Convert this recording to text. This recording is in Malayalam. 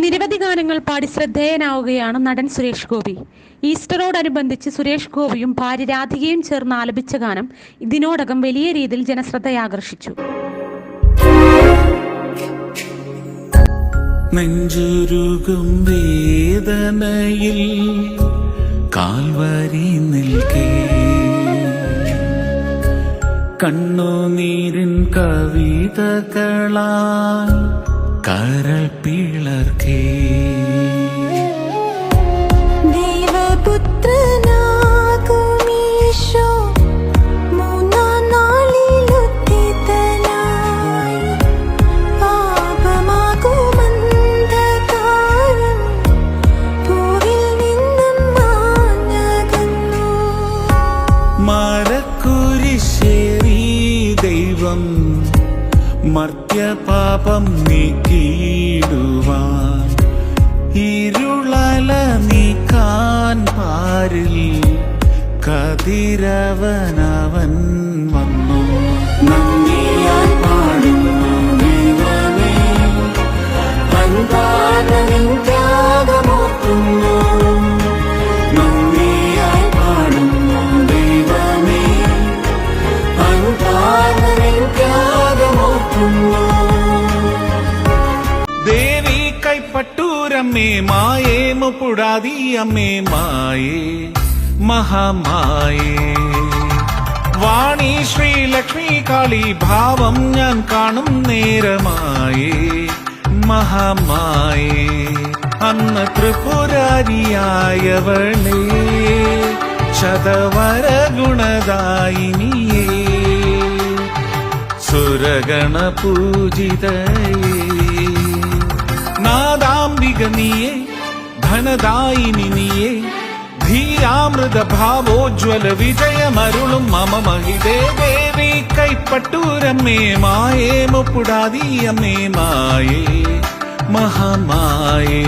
നിരവധി ഗാനങ്ങൾ പാടി ശ്രദ്ധേയനാവുകയാണ് നടൻ സുരേഷ് ഗോപി. ഈസ്റ്ററോടനുബന്ധിച്ച് സുരേഷ് ഗോപിയും ഭാര്യ രാധികയും ചേർന്ന് ആലപിച്ച ഗാനം ഇതിനോടകം വലിയ രീതിയിൽ ജനശ്രദ്ധയാകർഷിച്ചു. നെഞ്ചുരുകും വേദനയിൽ കാൽവരി നിൽക്കേ, കണ്ണുനീരിൻ കവിതകളാൽ കരൾ പിളർക്കേ, ദൈവപുത്രനാകുമീശോ മൂന്നാം നാളിലുദ്ധിതനായി പാപമാകുമന്ധകാരം ഭൂവിൽ നിന്നും മാഞ്ഞകന്നു. മരക്കുരിശേറി ദൈവം മർത്യപാപം നീക്കിയിടുവാൻ, ഇരുളല നീക്കാൻ പാരിൽ കതിരവനവൻ വന്നു. നന്ദിയായി പാടുന്നു ദൈവമേ, അൻപാർന്ന നിൻ ത്യാഗമോർക്കുന്നു. നന്ദിയായി പാടുന്നു ദൈവമേ, അൻപാർന്ന നിൻ ത്യാഗമോർക്കുന്നു. ദേവി കൈപ്പട്ടൂരമ്മേ മായേ മുപ്പുടാതി അമ്മേ മായേ മഹാമായേ, വാണി ശ്രീലക്ഷ്മി കാളി ഭാവം ഞാൻ കാണും നേരമായേ മഹാമായേ. അന്ന് ത്രിപുരാരിയായവളേ ശതവര ഗുണദായിനിയേ, സുരഗണ പൂജിതയേ, നാദാംബിക നീയേ ധനദായിനി നീയേ, ധീരാമൃത ഭാവോജ്വല വിജയമരുളും മമ മഹിതേ. ദേവി കൈപ്പട്ടൂരമ്മേ മായേ മുപ്പുടാതി അമ്മേ മായേ മഹാമായേ.